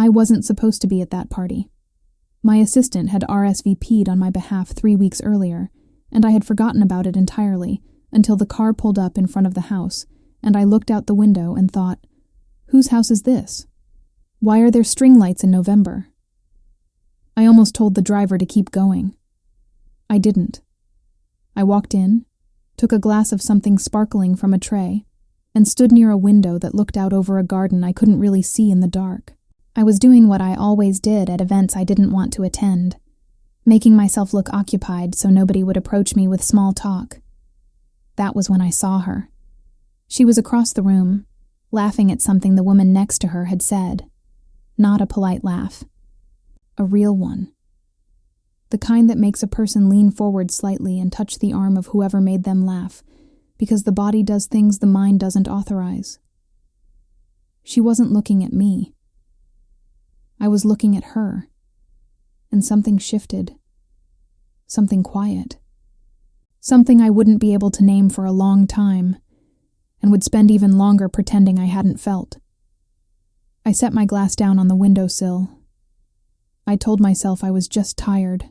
I wasn't supposed to be at that party. My assistant had RSVP'd on my behalf 3 weeks earlier, and I had forgotten about it entirely until the car pulled up in front of the house, and I looked out the window and thought, whose house is this? Why are there string lights in November? I almost told the driver to keep going. I didn't. I walked in, took a glass of something sparkling from a tray, and stood near a window that looked out over a garden I couldn't really see in the dark. I was doing what I always did at events I didn't want to attend, making myself look occupied so nobody would approach me with small talk. That was when I saw her. She was across the room, laughing at something the woman next to her had said. Not a polite laugh. A real one. The kind that makes a person lean forward slightly and touch the arm of whoever made them laugh, because the body does things the mind doesn't authorize. She wasn't looking at me. I was looking at her, and something shifted. Something quiet. Something I wouldn't be able to name for a long time, and would spend even longer pretending I hadn't felt. I set my glass down on the windowsill. I told myself I was just tired.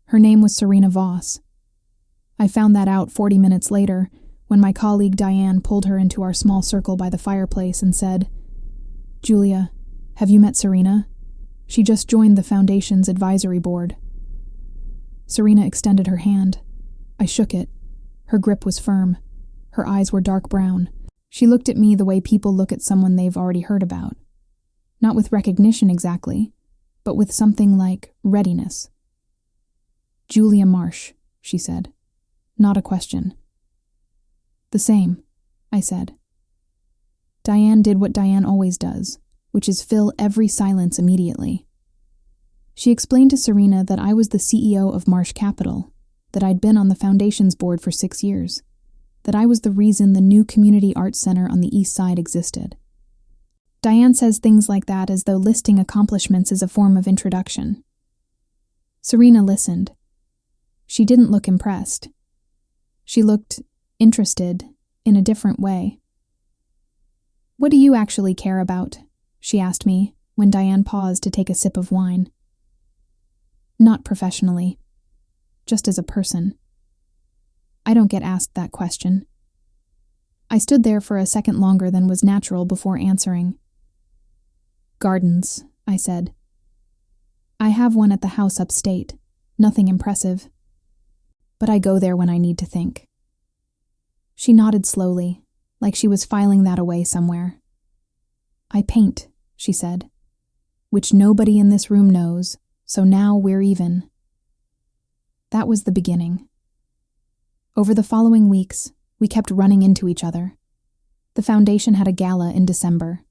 Her name was Serena Voss. I found that out 40 minutes later when my colleague Diane pulled her into our small circle by the fireplace and said, "Julia, have you met Serena? She just joined the Foundation's advisory board." Serena extended her hand. I shook it. Her grip was firm. Her eyes were dark brown. She looked at me the way people look at someone they've already heard about. Not with recognition exactly, but with something like readiness. "Julia Marsh," she said. Not a question. "The same," I said. Diane did what Diane always does, which is fill every silence immediately. She explained to Serena that I was the CEO of Marsh Capital, that I'd been on the Foundation's board for 6 years, that I was the reason the new community arts center on the East Side existed. Diane says things like that as though listing accomplishments is a form of introduction. Serena listened. She didn't look impressed. She looked interested in a different way. "What do you actually care about?" she asked me when Diane paused to take a sip of wine. "Not professionally. Just as a person." I don't get asked that question. I stood there for a second longer than was natural before answering. "Gardens," I said. "I have one at the house upstate. Nothing impressive. But I go there when I need to think." She nodded slowly, like she was filing that away somewhere. "I paint," she said, "which nobody in this room knows, so now we're even." That was the beginning. Over the following weeks, we kept running into each other. The Foundation had a gala in December.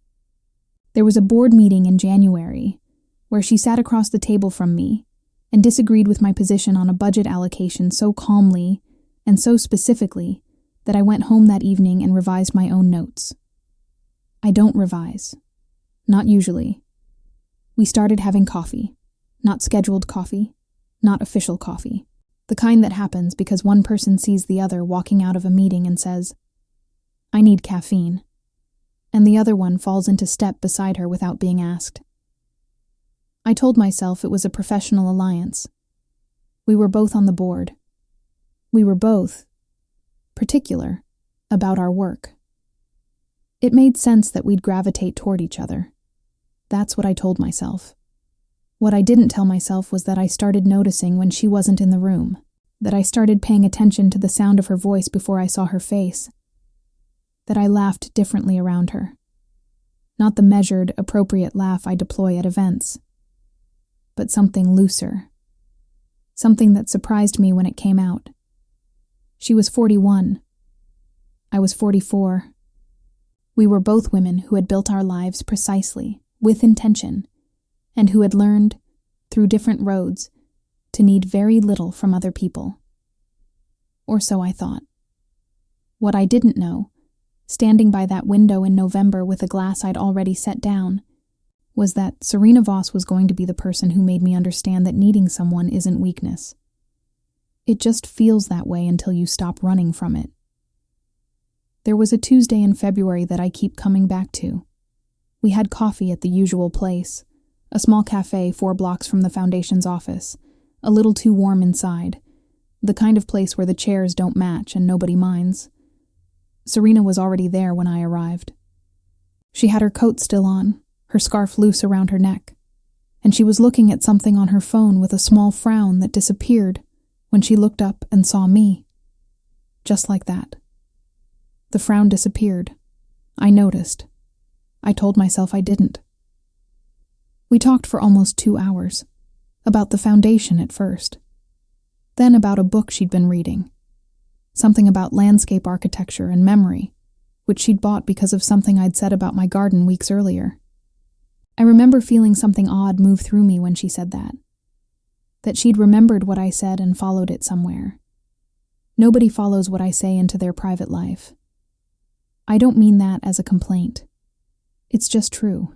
There was a board meeting in January, where she sat across the table from me and disagreed with my position on a budget allocation so calmly and so specifically that I went home that evening and revised my own notes. I don't revise. Not usually. We started having coffee. Not scheduled coffee. Not official coffee. The kind that happens because one person sees the other walking out of a meeting and says, "I need caffeine," and the other one falls into step beside her without being asked. I told myself it was a professional alliance. We were both on the board. We were both particular about our work. It made sense that we'd gravitate toward each other. That's what I told myself. What I didn't tell myself was that I started noticing when she wasn't in the room, that I started paying attention to the sound of her voice before I saw her face, that I laughed differently around her. Not the measured, appropriate laugh I deploy at events, but something looser. Something that surprised me when it came out. She was 41. I was 44. We were both women who had built our lives precisely, with intention, and who had learned, through different roads, to need very little from other people. Or so I thought. What I didn't know, standing by that window in November with a glass I'd already set down, was that Serena Voss was going to be the person who made me understand that needing someone isn't weakness. It just feels that way until you stop running from it. There was a Tuesday in February that I keep coming back to. We had coffee at the usual place, a small cafe 4 blocks from the Foundation's office, a little too warm inside, the kind of place where the chairs don't match and nobody minds. Serena was already there when I arrived. She had her coat still on, her scarf loose around her neck, and she was looking at something on her phone with a small frown that disappeared when she looked up and saw me. Just like that. The frown disappeared. I noticed. I told myself I didn't. We talked for almost 2 hours. About the Foundation at first. Then about a book she'd been reading. Something about landscape architecture and memory, which she'd bought because of something I'd said about my garden weeks earlier. I remember feeling something odd move through me when she said that. That she'd remembered what I said and followed it somewhere. Nobody follows what I say into their private life. I don't mean that as a complaint. It's just true.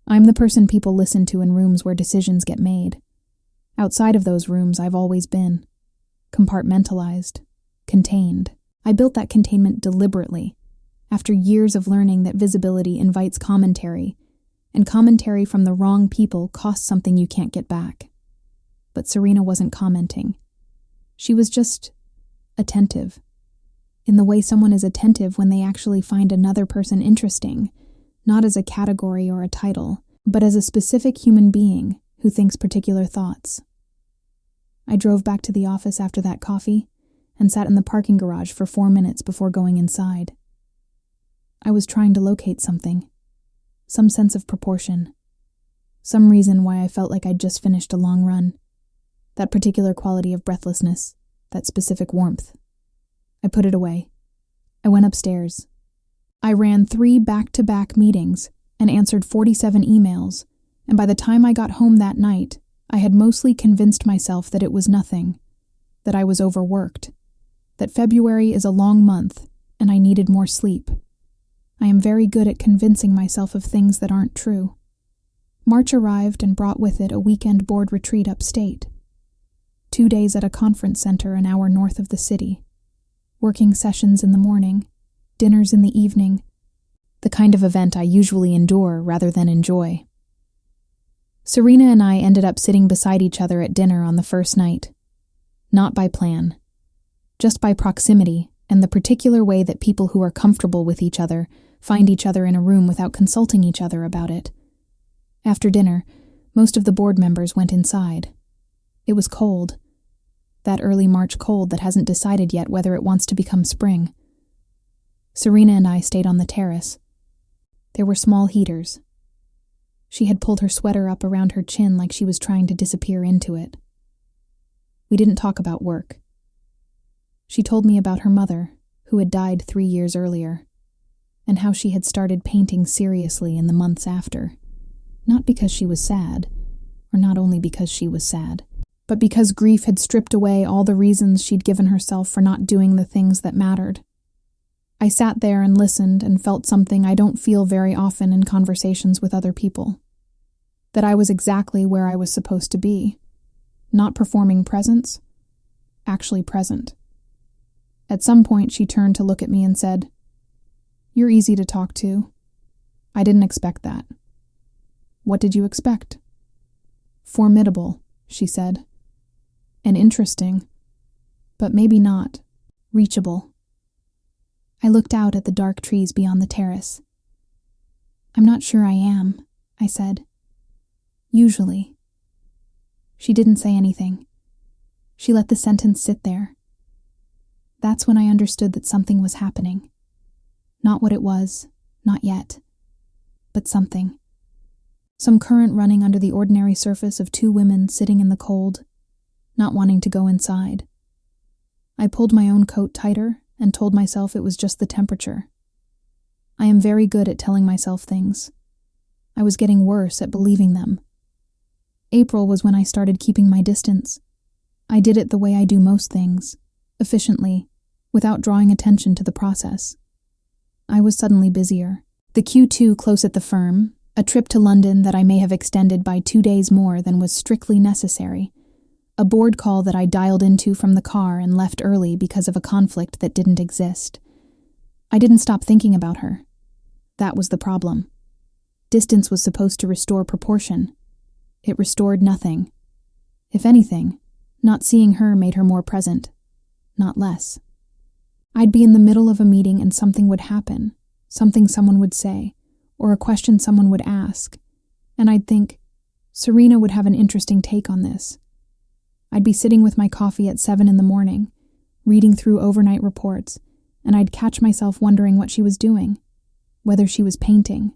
I'm the person people listen to in rooms where decisions get made. Outside of those rooms, I've always been. Compartmentalized. Contained. I built that containment deliberately, after years of learning that visibility invites commentary, and commentary from the wrong people costs something you can't get back. But Serena wasn't commenting. She was just attentive. In the way someone is attentive when they actually find another person interesting, not as a category or a title, but as a specific human being who thinks particular thoughts. I drove back to the office after that coffee and sat in the parking garage for 4 minutes before going inside. I was trying to locate something, some sense of proportion, some reason why I felt like I'd just finished a long run, that particular quality of breathlessness, that specific warmth. I put it away. I went upstairs. I ran 3 back-to-back meetings and answered 47 emails, and by the time I got home that night, I had mostly convinced myself that it was nothing, that I was overworked, that February is a long month and I needed more sleep. I am very good at convincing myself of things that aren't true. March arrived and brought with it a weekend board retreat upstate. 2 days at a conference center an hour north of the city. Working sessions in the morning, dinners in the evening, the kind of event I usually endure rather than enjoy. Serena and I ended up sitting beside each other at dinner on the first night. Not by plan. Just by proximity and the particular way that people who are comfortable with each other find each other in a room without consulting each other about it. After dinner, most of the board members went inside. It was cold. That early March cold that hasn't decided yet whether it wants to become spring. Serena and I stayed on the terrace. There were small heaters. She had pulled her sweater up around her chin like she was trying to disappear into it. We didn't talk about work. She told me about her mother, who had died 3 years earlier, and how she had started painting seriously in the months after. Not because she was sad, or not only because she was sad, but because grief had stripped away all the reasons she'd given herself for not doing the things that mattered. I sat there and listened and felt something I don't feel very often in conversations with other people. That I was exactly where I was supposed to be. Not performing presence, actually present. At some point she turned to look at me and said, "You're easy to talk to. I didn't expect that." "What did you expect?" "Formidable," she said. "And interesting, but maybe not. Reachable." I looked out at the dark trees beyond the terrace. "I'm not sure I am," I said. "Usually." She didn't say anything. She let the sentence sit there. That's when I understood that something was happening. Not what it was, not yet, but something. Some current running under the ordinary surface of 2 women sitting in the cold, not wanting to go inside. I pulled my own coat tighter and told myself it was just the temperature. I am very good at telling myself things. I was getting worse at believing them. April was when I started keeping my distance. I did it the way I do most things, efficiently, without drawing attention to the process. I was suddenly busier. The Q2 close at the firm, a trip to London that I may have extended by 2 days more than was strictly necessary, a board call that I dialed into from the car and left early because of a conflict that didn't exist. I didn't stop thinking about her. That was the problem. Distance was supposed to restore proportion. It restored nothing. If anything, not seeing her made her more present, not less. I'd be in the middle of a meeting and something would happen, something someone would say, or a question someone would ask, and I'd think, Serena would have an interesting take on this. I'd be sitting with my coffee at 7 a.m, reading through overnight reports, and I'd catch myself wondering what she was doing, whether she was painting,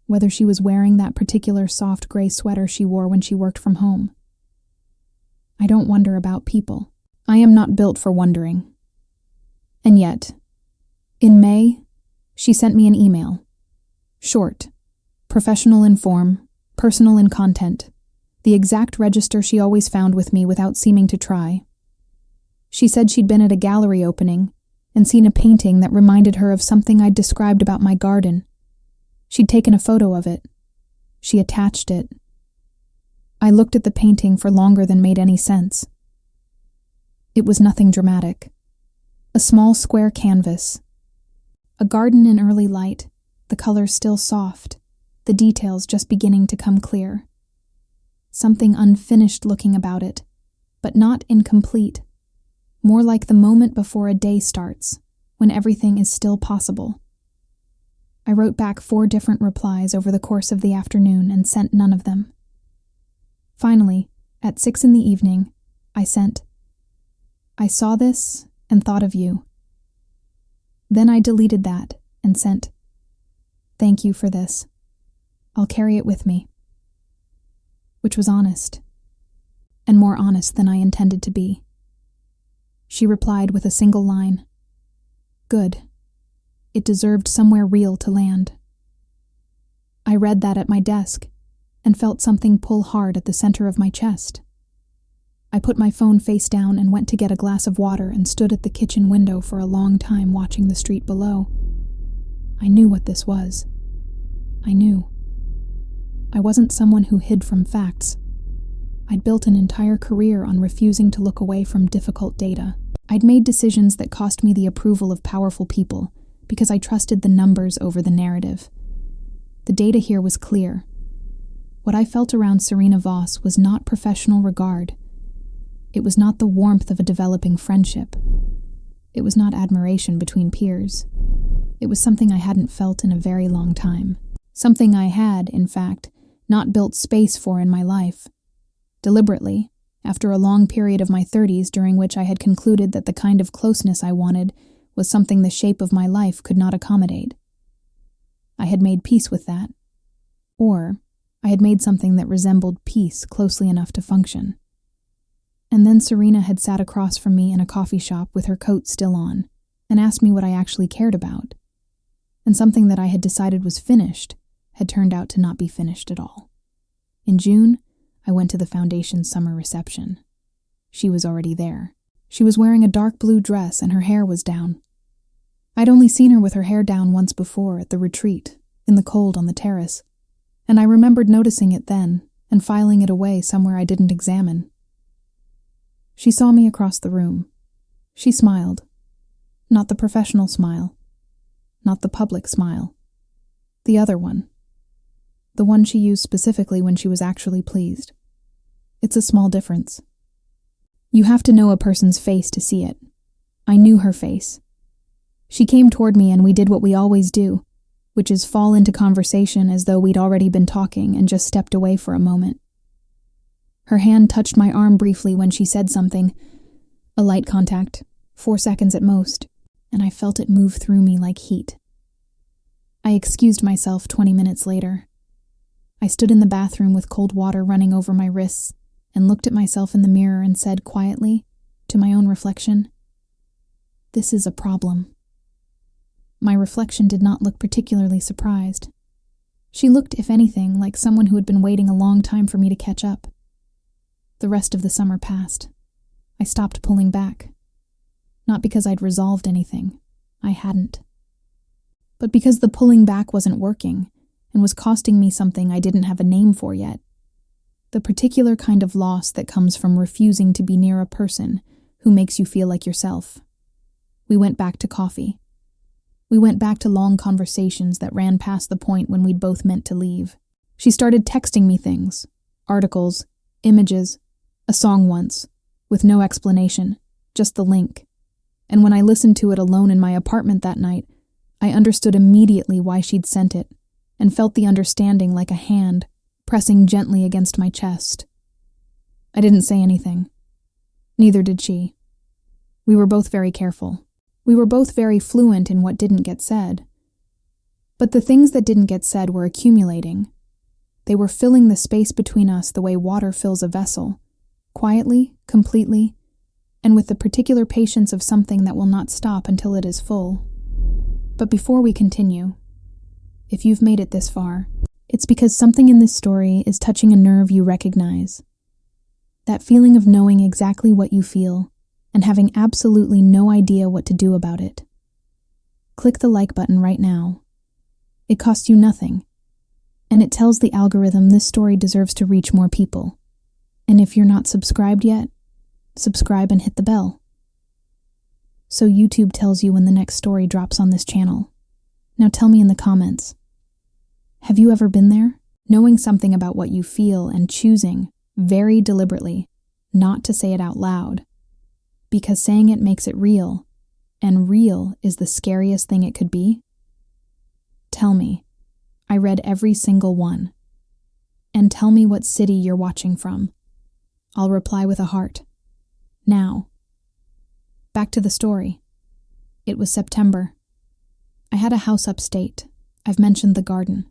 whether she was wearing that particular soft gray sweater she wore when she worked from home. I don't wonder about people. I am not built for wondering. And yet, in May, she sent me an email. Short, professional in form, personal in content, the exact register she always found with me without seeming to try. She said she'd been at a gallery opening and seen a painting that reminded her of something I'd described about my garden. She'd taken a photo of it. She attached it. I looked at the painting for longer than made any sense. It was nothing dramatic. A small square canvas. A garden in early light, the colors still soft, the details just beginning to come clear. Something unfinished looking about it, but not incomplete. More like the moment before a day starts, when everything is still possible. I wrote back 4 different replies over the course of the afternoon and sent none of them. Finally, at 6 p.m, I sent, "I saw this and thought of you." Then I deleted that and sent, "Thank you for this. I'll carry it with me." Which was honest, and more honest than I intended to be. She replied with a single line, "Good. It deserved somewhere real to land." I read that at my desk and felt something pull hard at the center of my chest. I put my phone face down and went to get a glass of water and stood at the kitchen window for a long time watching the street below. I knew what this was. I knew. I wasn't someone who hid from facts. I'd built an entire career on refusing to look away from difficult data. I'd made decisions that cost me the approval of powerful people because I trusted the numbers over the narrative. The data here was clear. What I felt around Serena Voss was not professional regard. It was not the warmth of a developing friendship. It was not admiration between peers. It was something I hadn't felt in a very long time. Something I had, in fact, not built space for in my life. Deliberately, after a long period of my 30s during which I had concluded that the kind of closeness I wanted was something the shape of my life could not accommodate. I had made peace with that. Or I had made something that resembled peace closely enough to function. And then Serena had sat across from me in a coffee shop with her coat still on, and asked me what I actually cared about. And something that I had decided was finished had turned out to not be finished at all. In June, I went to the Foundation's summer reception. She was already there. She was wearing a dark blue dress and her hair was down. I'd only seen her with her hair down once before at the retreat, in the cold on the terrace, and I remembered noticing it then and filing it away somewhere I didn't examine. She saw me across the room. She smiled. Not the professional smile. Not the public smile. The other one. The one she used specifically when she was actually pleased. It's a small difference. You have to know a person's face to see it. I knew her face. She came toward me and we did what we always do, which is fall into conversation as though we'd already been talking and just stepped away for a moment. Her hand touched my arm briefly when she said something, a light contact, 4 seconds at most, and I felt it move through me like heat. I excused myself 20 minutes later. I stood in the bathroom with cold water running over my wrists and looked at myself in the mirror and said quietly, to my own reflection, "This is a problem." My reflection did not look particularly surprised. She looked, if anything, like someone who had been waiting a long time for me to catch up. The rest of the summer passed. I stopped pulling back. Not because I'd resolved anything. I hadn't. But because the pulling back wasn't working and was costing me something I didn't have a name for yet. The particular kind of loss that comes from refusing to be near a person who makes you feel like yourself. We went back to coffee. We went back to long conversations that ran past the point when we'd both meant to leave. She started texting me things, articles, images, a song once, with no explanation, just the link. And when I listened to it alone in my apartment that night, I understood immediately why she'd sent it, and felt the understanding like a hand pressing gently against my chest. I didn't say anything. Neither did she. We were both very careful. We were both very fluent in what didn't get said. But the things that didn't get said were accumulating. They were filling the space between us the way water fills a vessel, quietly, completely, and with the particular patience of something that will not stop until it is full. But before we continue, if you've made it this far, it's because something in this story is touching a nerve you recognize. That feeling of knowing exactly what you feel and having absolutely no idea what to do about it. Click the like button right now. It costs you nothing, and it tells the algorithm this story deserves to reach more people. And if you're not subscribed yet, subscribe and hit the bell, so YouTube tells you when the next story drops on this channel. Now tell me in the comments, have you ever been there? Knowing something about what you feel and choosing, very deliberately, not to say it out loud, because saying it makes it real, and real is the scariest thing it could be? Tell me. I read every single one. And tell me what city you're watching from. I'll reply with a heart. Now. Back to the story. It was September. I had a house upstate. I've mentioned the garden.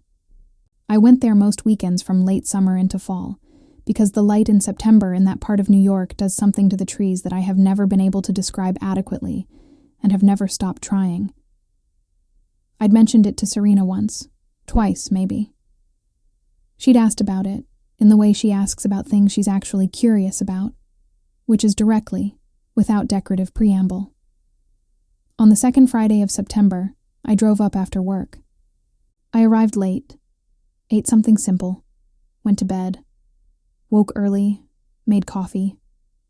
I went there most weekends from late summer into fall, because the light in September in that part of New York does something to the trees that I have never been able to describe adequately, and have never stopped trying. I'd mentioned it to Serena once, twice maybe. She'd asked about it, in the way she asks about things she's actually curious about, which is directly, without decorative preamble. On the second Friday of September, I drove up after work. I arrived late, ate something simple, went to bed, woke early, made coffee,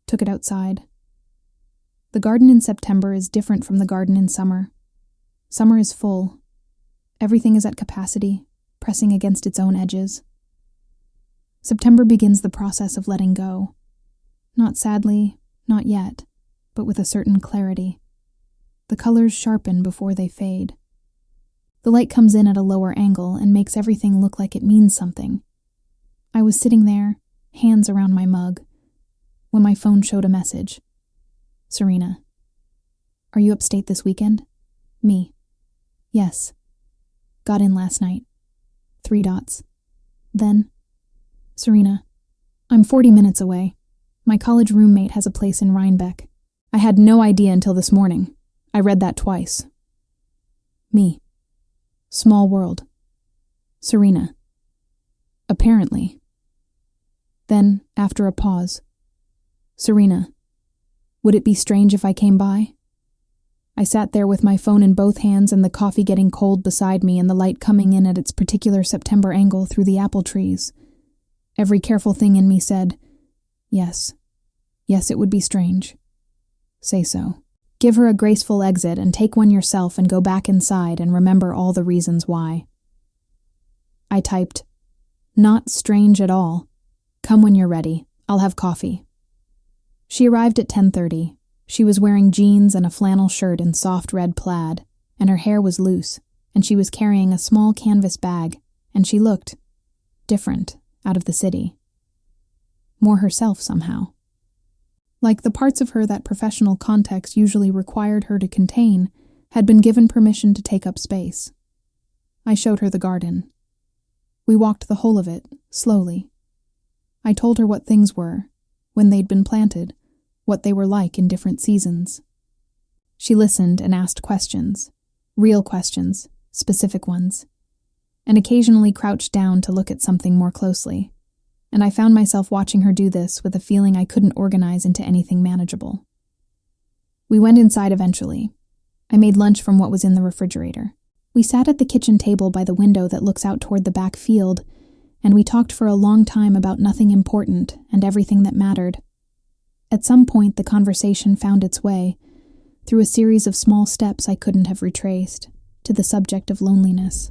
took it outside. The garden in September is different from the garden in summer. Summer is full. Everything is at capacity, pressing against its own edges. September begins the process of letting go. Not sadly, not yet, but with a certain clarity. The colors sharpen before they fade. The light comes in at a lower angle and makes everything look like it means something. I was sitting there, hands around my mug, when my phone showed a message. Serena. Are you upstate this weekend? Me. Yes. Got in last night. 3 dots. Then, Serena. I'm 40 minutes away. My college roommate has a place in Rhinebeck. I had no idea until this morning. I read that twice. Me. Small world. Serena. Apparently. Then, after a pause. Serena. Would it be strange if I came by? I sat there with my phone in both hands and the coffee getting cold beside me and the light coming in at its particular September angle through the apple trees. Every careful thing in me said, yes. Yes, it would be strange. Say so. Give her a graceful exit and take one yourself and go back inside and remember all the reasons why. I typed, not strange at all. Come when you're ready. I'll have coffee. She arrived at 10:30. She was wearing jeans and a flannel shirt in soft red plaid, and her hair was loose, and she was carrying a small canvas bag, and she looked different, out of the city. More herself somehow. Like the parts of her that professional context usually required her to contain, had been given permission to take up space. I showed her the garden. We walked the whole of it, slowly. I told her what things were, when they'd been planted, what they were like in different seasons. She listened and asked questions, real questions, specific ones, and occasionally crouched down to look at something more closely, and I found myself watching her do this with a feeling I couldn't organize into anything manageable. We went inside eventually. I made lunch from what was in the refrigerator. We sat at the kitchen table by the window that looks out toward the back field, and we talked for a long time about nothing important and everything that mattered. At some point, the conversation found its way, through a series of small steps I couldn't have retraced, to the subject of loneliness.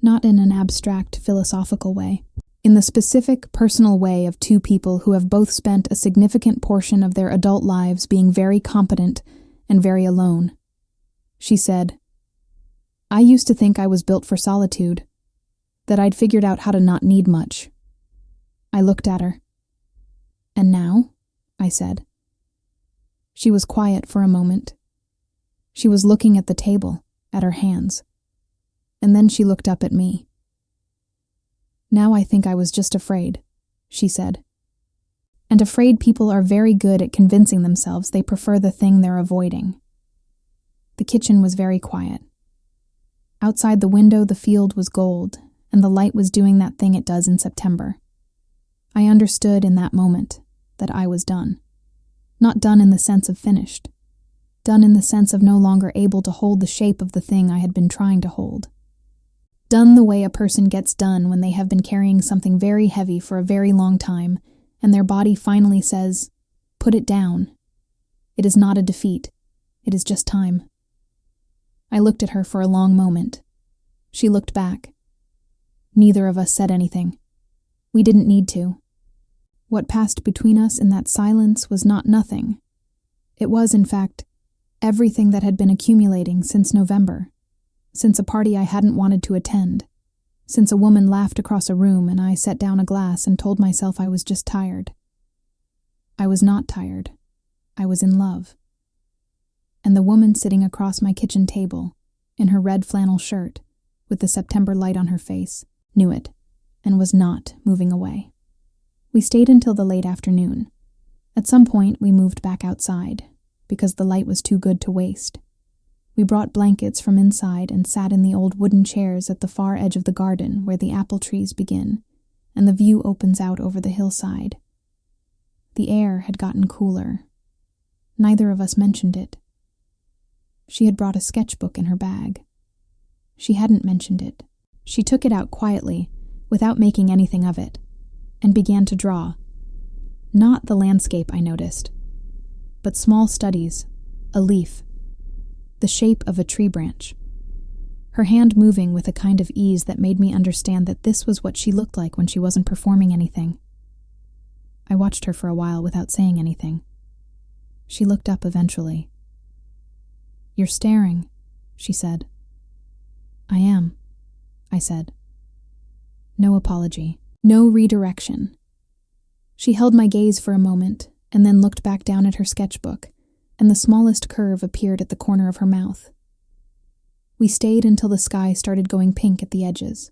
Not in an abstract, philosophical way. In the specific, personal way of two people who have both spent a significant portion of their adult lives being very competent and very alone. She said, "I used to think I was built for solitude, that I'd figured out how to not need much." I looked at her. "And now?" I said. She was quiet for a moment. She was looking at the table, at her hands. And then she looked up at me. "Now I think I was just afraid," she said. And afraid people are very good at convincing themselves they prefer the thing they're avoiding. The kitchen was very quiet. Outside the window, the field was gold, and the light was doing that thing it does in September. I understood in that moment that I was done. Not done in the sense of finished. Done in the sense of no longer able to hold the shape of the thing I had been trying to hold. Done the way a person gets done when they have been carrying something very heavy for a very long time, and their body finally says, "Put it down." It is not a defeat. It is just time. I looked at her for a long moment. She looked back. Neither of us said anything. We didn't need to. What passed between us in that silence was not nothing. It was, in fact, everything that had been accumulating since November, since a party I hadn't wanted to attend, since a woman laughed across a room and I set down a glass and told myself I was just tired. I was not tired. I was in love. And the woman sitting across my kitchen table, in her red flannel shirt, with the September light on her face, knew it, and was not moving away. We stayed until the late afternoon. At some point, we moved back outside, because the light was too good to waste. We brought blankets from inside and sat in the old wooden chairs at the far edge of the garden where the apple trees begin, and the view opens out over the hillside. The air had gotten cooler. Neither of us mentioned it. She had brought a sketchbook in her bag. She hadn't mentioned it. She took it out quietly, without making anything of it, and began to draw. Not the landscape, I noticed, but small studies, a leaf, the shape of a tree branch. Her hand moving with a kind of ease that made me understand that this was what she looked like when she wasn't performing anything. I watched her for a while without saying anything. She looked up eventually. "You're staring," she said. "I am," I said. No apology, no redirection. She held my gaze for a moment and then looked back down at her sketchbook, and the smallest curve appeared at the corner of her mouth. We stayed until the sky started going pink at the edges.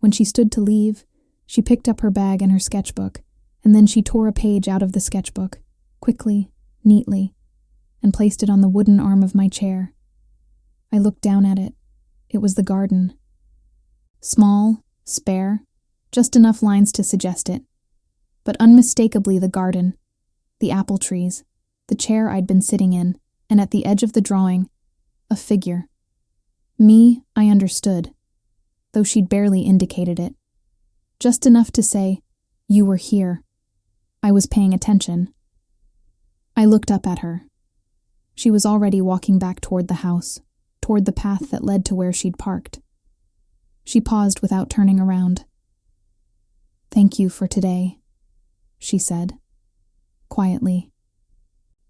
When she stood to leave, she picked up her bag and her sketchbook, and then she tore a page out of the sketchbook, quickly, neatly, and placed it on the wooden arm of my chair. I looked down at it. It was the garden. Small, spare, just enough lines to suggest it, but unmistakably the garden, the apple trees, the chair I'd been sitting in, and at the edge of the drawing, a figure. Me, I understood, though she'd barely indicated it. Just enough to say, "You were here." I was paying attention. I looked up at her. She was already walking back toward the house, toward the path that led to where she'd parked. She paused without turning around. "Thank you for today," she said, quietly,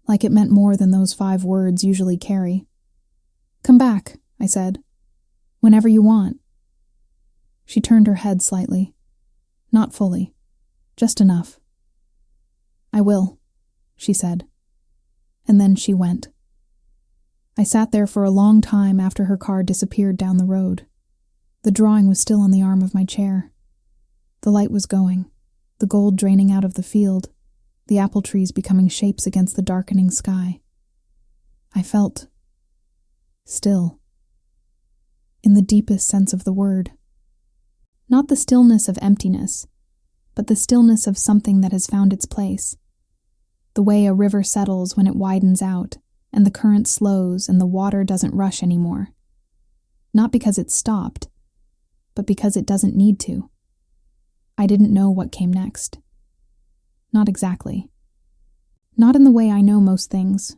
like it meant more than those 5 words usually carry. "Come back," I said, "whenever you want." She turned her head slightly. Not fully, just enough. "I will," she said. And then she went. I sat there for a long time after her car disappeared down the road. The drawing was still on the arm of my chair. The light was going, the gold draining out of the field, the apple trees becoming shapes against the darkening sky. I felt still, in the deepest sense of the word. Not the stillness of emptiness, but the stillness of something that has found its place. The way a river settles when it widens out, and the current slows and the water doesn't rush anymore. Not because it stopped, but because it doesn't need to. I didn't know what came next. Not exactly. Not in the way I know most things,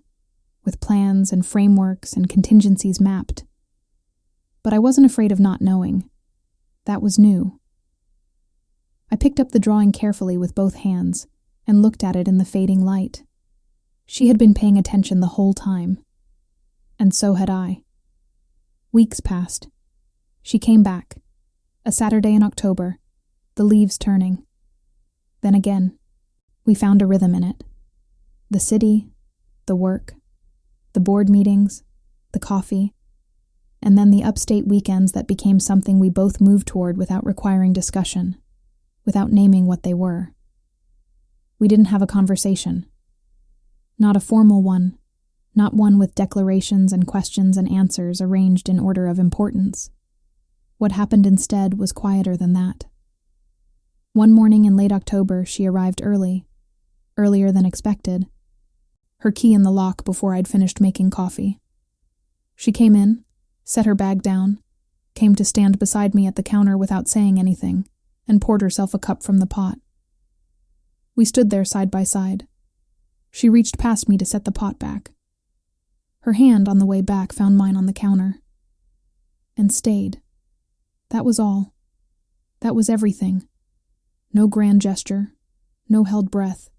with plans and frameworks and contingencies mapped, But I wasn't afraid of not knowing. That was new. I picked up the drawing carefully with both hands and looked at it in the fading light. She had been paying attention the whole time. And so had I. Weeks passed. She came back. A Saturday in October, the leaves turning. Then again, we found a rhythm in it. The city, the work, the board meetings, the coffee, and then the upstate weekends that became something we both moved toward without requiring discussion, without naming what they were. We didn't have a conversation. Not a formal one, not one with declarations and questions and answers arranged in order of importance. What happened instead was quieter than that. One morning in late October, she arrived early, earlier than expected, her key in the lock before I'd finished making coffee. She came in, set her bag down, came to stand beside me at the counter without saying anything, and poured herself a cup from the pot. We stood there side by side. She reached past me to set the pot back. Her hand on the way back found mine on the counter. And stayed. That was all. That was everything. No grand gesture, no held breath,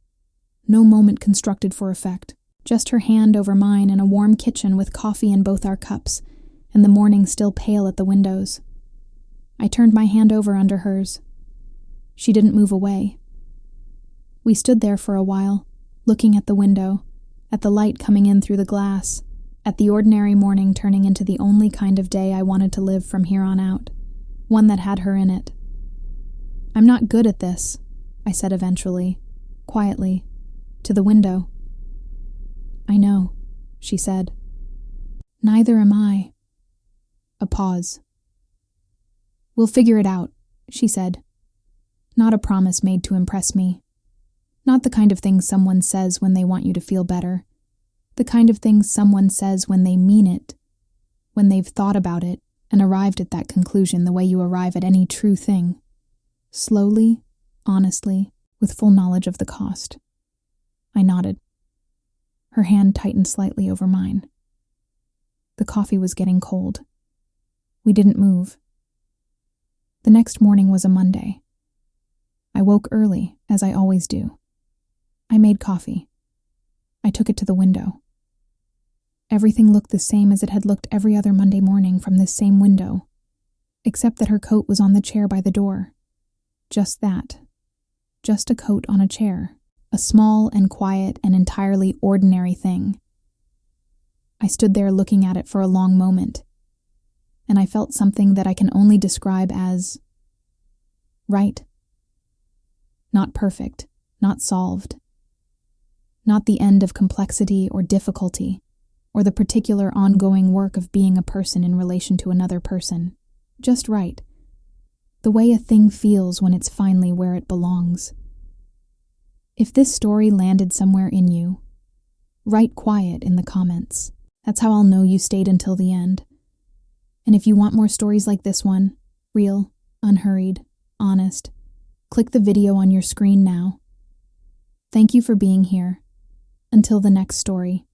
no moment constructed for effect. Just her hand over mine in a warm kitchen with coffee in both our cups, and the morning still pale at the windows. I turned my hand over under hers. She didn't move away. We stood there for a while, looking at the window, at the light coming in through the glass, at the ordinary morning turning into the only kind of day I wanted to live from here on out, one that had her in it. "I'm not good at this," I said eventually, quietly, to the window. "I know," she said. "Neither am I." A pause. "We'll figure it out," she said. Not a promise made to impress me. Not the kind of things someone says when they want you to feel better. The kind of things someone says when they mean it, when they've thought about it and arrived at that conclusion the way you arrive at any true thing. Slowly, honestly, with full knowledge of the cost. I nodded. Her hand tightened slightly over mine. The coffee was getting cold. We didn't move. The next morning was a Monday. I woke early, as I always do. I made coffee. I took it to the window. Everything looked the same as it had looked every other Monday morning from this same window, except that her coat was on the chair by the door. Just that. Just a coat on a chair. A small and quiet and entirely ordinary thing. I stood there looking at it for a long moment, and I felt something that I can only describe as right. Not perfect, not solved. Not the end of complexity or difficulty, or the particular ongoing work of being a person in relation to another person. Just right. The way a thing feels when it's finally where it belongs. If this story landed somewhere in you, write quiet in the comments. That's how I'll know you stayed until the end. And if you want more stories like this one, real, unhurried, honest, click the video on your screen now. Thank you for being here. Until the next story.